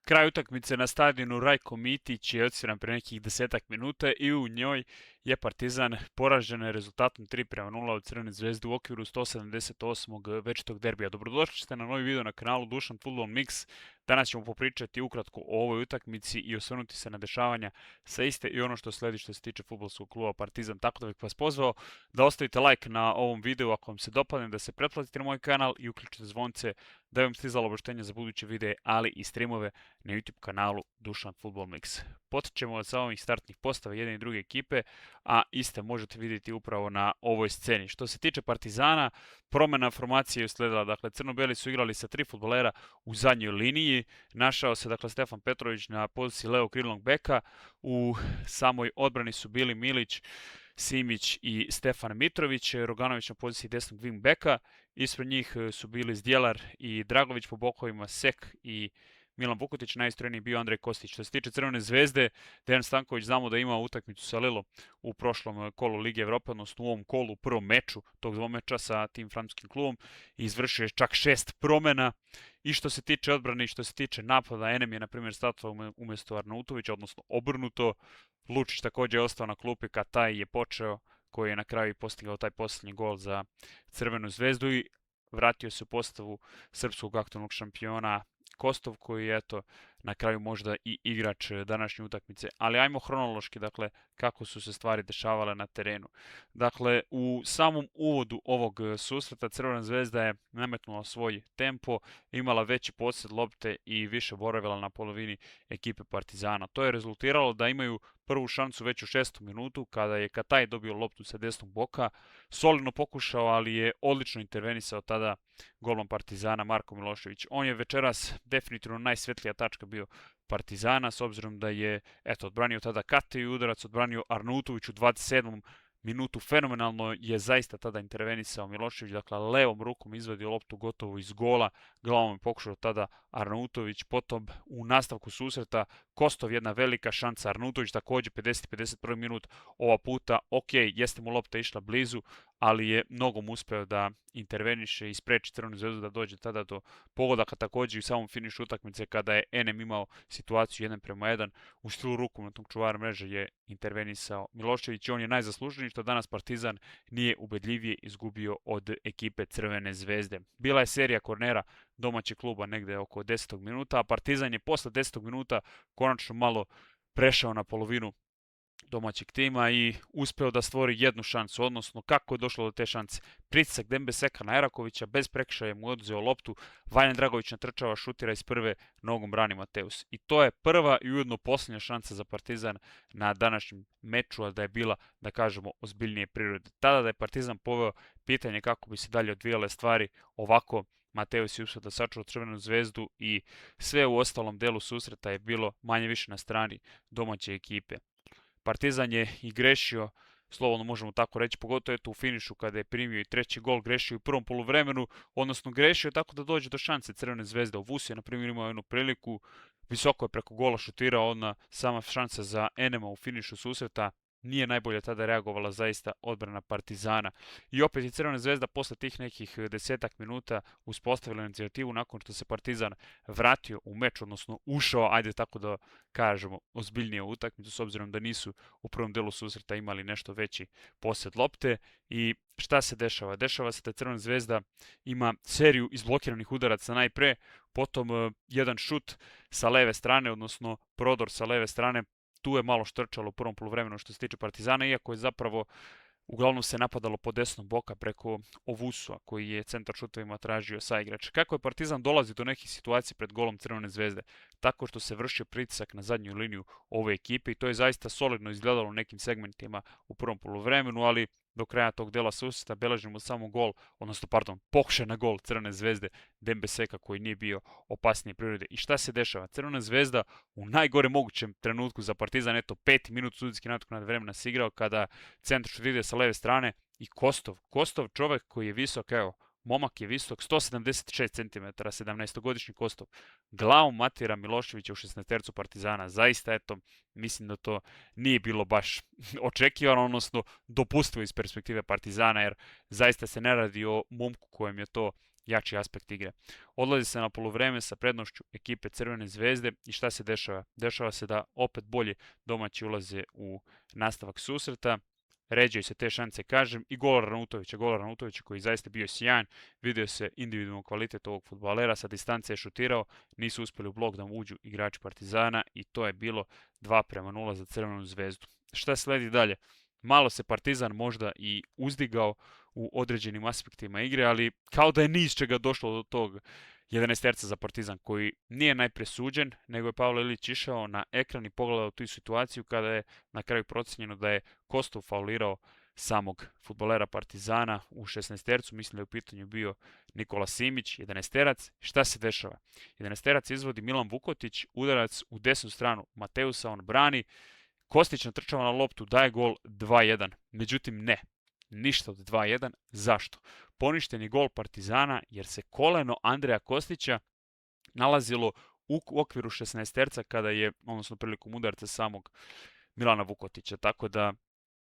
Kraj utakmice na stadionu Rajko Mitić je odsviran pre nekih 10 minuta i u njoj je Partizan poražen rezultatom 3:0 od Crvene zvezde u okviru 178. večitog derbija. Dobrodošli ste na novi video na kanalu Dušan Fudbal Mix. Danas ćemo popričati ukratko o ovoj utakmici i osvrnuti se na dešavanja sa iste i ono što sledi što se tiče fudbalskog kluba Partizan. Tako da bih vas pozvao da ostavite like na ovom videu ako vam se dopadne, da se pretplatite na moj kanal i uključite zvonce da bi vam stizalo obaveštenja za buduće videe, ali i streamove na YouTube kanalu Dušan Fudbal Mix. Potičemo od samih startnih postava jedne i druge ekipe, a iste možete vidjeti upravo na ovoj sceni. Što se tiče Partizana, promjena formacije je usledila. Dakle, crno-beli su igrali sa 3 fudbalera u zadnjoj liniji. Našao se, dakle, Stefan Petrović na poziciji levog krilnog beka. U samoj odbrani su bili Milić, Simić i Stefan Mitrović, Roganović na poziciji desnog wing beka. Ispred njih su bili Zdjelar i Dragović, po bokovima Sek i Milan Vukotić, najistrojeniji bio Andrej Kostić. Što se tiče Crvene zvezde, Dejan Stanković znamo da ima utakmicu sa Lilom u prošlom kolu Lige Evrope, odnosno u ovom kolu, u prvom meču tog dvomeča sa tim francuskim klubom, i izvršio je čak 6 promjena. I što se tiče odbrane i što se tiče napada, Enem je na primjer startovao umjesto Arnautovića, odnosno obrnuto. Lučić također je ostao na klupi kad taj je počeo, koji je na kraju postigao taj posljednji gol za Crvenu zvezdu i vratio se u postavu srpskog aktualnog šampiona Kostov, koji je eto na kraju možda i igrač današnje utakmice. Ali ajmo hronološki, dakle, kako su se stvari dešavale na terenu. Dakle, u samom uvodu ovog susreta Crvena zvezda je nametnula svoj tempo, imala veći posjed lopte i više boravila na polovini ekipe Partizana. To je rezultiralo da imaju prvu šansu već u 6. minutu, kada je Kataj dobio loptu sa desnog boka. Solidno pokušao, ali je odlično intervenisao tada golman Partizana Marko Milošević. On je večeras definitivno najsvetlija tačka bio Partizana, s obzirom da je odbranio tada Kate i udarac odbranio Arnautović u 27. minutu. Fenomenalno je zaista tada intervenisao Milošević, dakle levom rukom izvadio loptu gotovo iz gola, glavom je pokušao tada Arnautović. Potom u nastavku susreta Kostov, jedna velika šansa, Arnautović također 50-51 minut, ova puta jeste mu lopta išla blizu, ali je nogom uspeo da interveniše i spreči Crvenu zvezdu da dođe tada do pogodaka. Također i u samom finišu utakmice, kada je Enem imao situaciju 1:1, u stilu rukometnog čuvara mreže je intervenisao Milošević i on je najzaslužniji što danas Partizan nije ubedljivije izgubio od ekipe Crvene zvezde. Bila je serija kornera domaćeg kluba negde oko 10. minuta, a Partizan je posle 10. minuta konačno malo prešao na polovinu domaćeg tima i uspeo da stvori jednu šansu, odnosno kako je došlo do te šanse. Pritisak Dembe Seka na Erakovića, bez prekršaja mu je oduzeo loptu, Vanja Dragović natrčava, šutira iz prve, nogom brani Mateus. I to je prva i ujedno posljednja šansa za Partizan na današnjem meču, a da je bila, da kažemo, ozbiljnije prirode. Tada da je Partizan poveo pitanje kako bi se dalje odvijale stvari, ovako Mateus je uspeo da sačuva Crvenu zvezdu i sve u ostalom delu susreta je bilo manje više na strani domaće ekipe. Partizan je i grešio, slobodno možemo tako reći, pogotovo u finišu kada je primio i treći gol, grešio u prvom poluvremenu, odnosno grešio tako da dođe do šanse Crvene zvezde. Ovus je, na primjer, imao jednu priliku, visoko je preko gola šutirao, ona sama šansa za Enema u finišu susreta. Nije najbolje tada reagovala zaista odbrana Partizana. I opet je Crvena zvezda posle tih nekih 10 minuta uspostavila inicijativu nakon što se Partizan vratio u meč, odnosno ušao, ajde tako da kažemo, ozbiljnije u utakmicu, s obzirom da nisu u prvom delu susreta imali nešto veći posjed lopte. I šta se dešava? Dešava se da Crvena zvezda ima seriju izblokiranih udaraca najpre, potom jedan šut sa leve strane, odnosno prodor sa leve strane. Tu je malo štrčalo u prvom poluvremenu što se tiče Partizana, iako je zapravo uglavnom se napadalo po desnom boka preko Ovusua, koji je centar šutovima tražio sa igrača. Kako je Partizan dolazi do nekih situacija pred golom Crvene zvezde? Tako što se vršio pritisak na zadnju liniju ove ekipe i to je zaista solidno izgledalo u nekim segmentima u prvom poluvremenu, ali do kraja tog dela susreta beležimo samo gol, odnosno pokušaj na gol Crvene zvezde Dembe Seka, koji nije bio opasnije prirode. I šta se dešava? Crvena zvezda u najgore mogućem trenutku za Partizan, 5 minut sudijski nadoknad vremena se igrao, kada centar šut ide sa leve strane i Kostov, čovek koji je visok, momak je visok 176 cm, 17-godišnji Kostov, glavom matira Miloševića u 16-tercu Partizana. Zaista, mislim da to nije bilo baš očekivano, odnosno dopustivo iz perspektive Partizana, jer zaista se ne radi o momku kojem je to jači aspekt igre. Odlazi se na poluvreme sa prednošću ekipe Crvene zvezde i šta se dešava? Dešava se da opet bolje domaći ulaze u nastavak susreta, ređaju se te šanse, kažem, i Gola Ranutovića koji zaista bio sjajan, vidio se individualno kvalitet ovog fudbalera, sa distance je šutirao, nisu uspjeli u blok da mu uđu igrači Partizana i to je bilo 2:0 za Crvenu zvezdu. Šta sledi dalje? Malo se Partizan možda i uzdigao u određenim aspektima igre, ali kao da je ni iz čega došlo do tog 11-terca za Partizan koji nije najpresuđen, nego je Pavle Ilić išao na ekran i pogledao tu situaciju kada je na kraju procenjeno da je Kostov faulirao samog fudbalera Partizana u 16-tercu, mislim da je u pitanju bio Nikola Simić, 11-terac. Šta se dešava? 11-terac izvodi Milan Vukotić, udarac u desnu stranu Mateusa, on brani, Kostić natrčava na loptu, daje gol 2:1. Međutim, ne. Ništa od 2:1. Zašto? Poništen je gol Partizana jer se koleno Andreja Kostića nalazilo u okviru 16-terca kada je, odnosno prilikom udarca samog Milana Vukotića. Tako da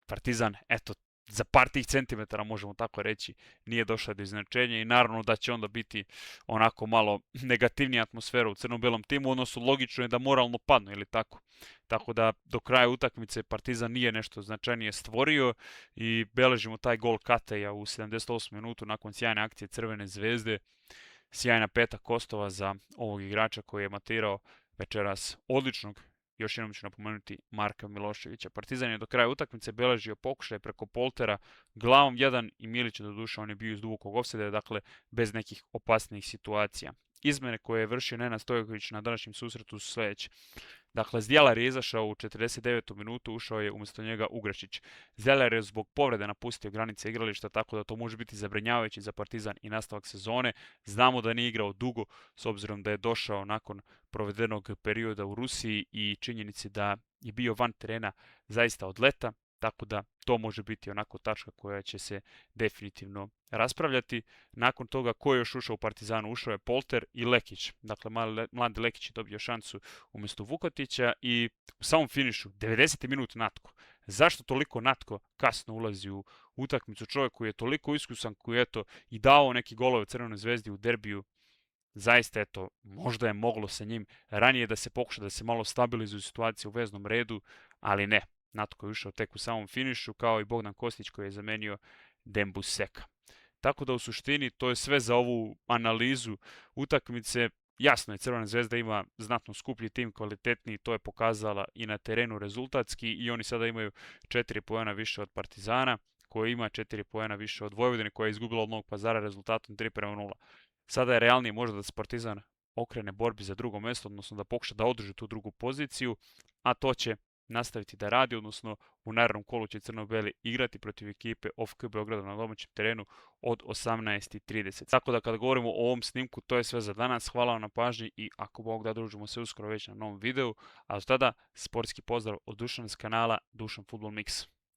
Partizan, eto, za par tih centimetara, možemo tako reći, nije došao do iznenačenja i naravno da će onda biti onako malo negativnija atmosfera u crno-belom timu, odnosno logično je da moralno padnu ili tako. Tako da do kraja utakmice Partizan nije nešto značajnije stvorio i beležimo taj gol Kateja u 78. minutu nakon sjajne akcije Crvene zvezde. Sjajna peta Kostova za ovog igrača koji je matirao večeras odličnog, još jednom ću napomenuti, Marka Miloševića. Partizan je do kraja utakmice beležio pokušaj preko Poltera, glavom jedan i Milić, doduše on je bio iz dubokog ofsajda, dakle bez nekih opasnijih situacija. Izmene koje je vršio Nenad Stojković na današnjem susretu su sljedeće. Dakle, Zdjelar je izašao u 49. minutu, ušao je umjesto njega Ugrašić. Zdjelar je zbog povrede napustio granice igrališta, tako da to može biti zabrinjavajući za Partizan i nastavak sezone. Znamo da nije igrao dugo, s obzirom da je došao nakon provedenog perioda u Rusiji i činjenici da je bio van terena zaista od leta, tako da to može biti onako tačka koja će se definitivno raspravljati. Nakon toga ko je još ušao u Partizanu? Ušao je Polter i Lekić. Dakle, mladi Lekić je dobio šansu umjesto Vukotića i u samom finišu 90. minut Natko. Zašto toliko Natko kasno ulazi u utakmicu? Čovjek koji je toliko iskusan, koji je eto i dao neki golove Crvenoj zvezdi u derbiju. Zaista, eto, možda je moglo sa njim ranije da se pokuša da se malo stabilizuje situacija u veznom redu, ali ne. Natko je ušao tek u samom finišu, kao i Bogdan Kostić koji je zamenio Dembu Seka. Tako da u suštini to je sve za ovu analizu utakmice. Jasno je, Crvena zvezda ima znatno skuplji tim, kvalitetniji, to je pokazala i na terenu rezultatski i oni sada imaju 4 poena više od Partizana, koji ima 4 poena više od Vojvodine, koja je izgubila od Novog Pazara rezultatom 3:0. Sada je realnije možda da se Partizan okrene borbi za drugo mjesto, odnosno da pokuša da održi tu drugu poziciju, a to će nastaviti da radi, odnosno u narednom kolu će Crno-beli igrati protiv ekipe OFK Beograda na domaćem terenu od 18:30. Tako da kada govorimo o ovom snimku, to je sve za danas. Hvala vam na pažnji i ako Bog da, družimo se uskoro već na novom videu. A do tada, sportski pozdrav od Dušana s kanala Dušan Futbol Mix.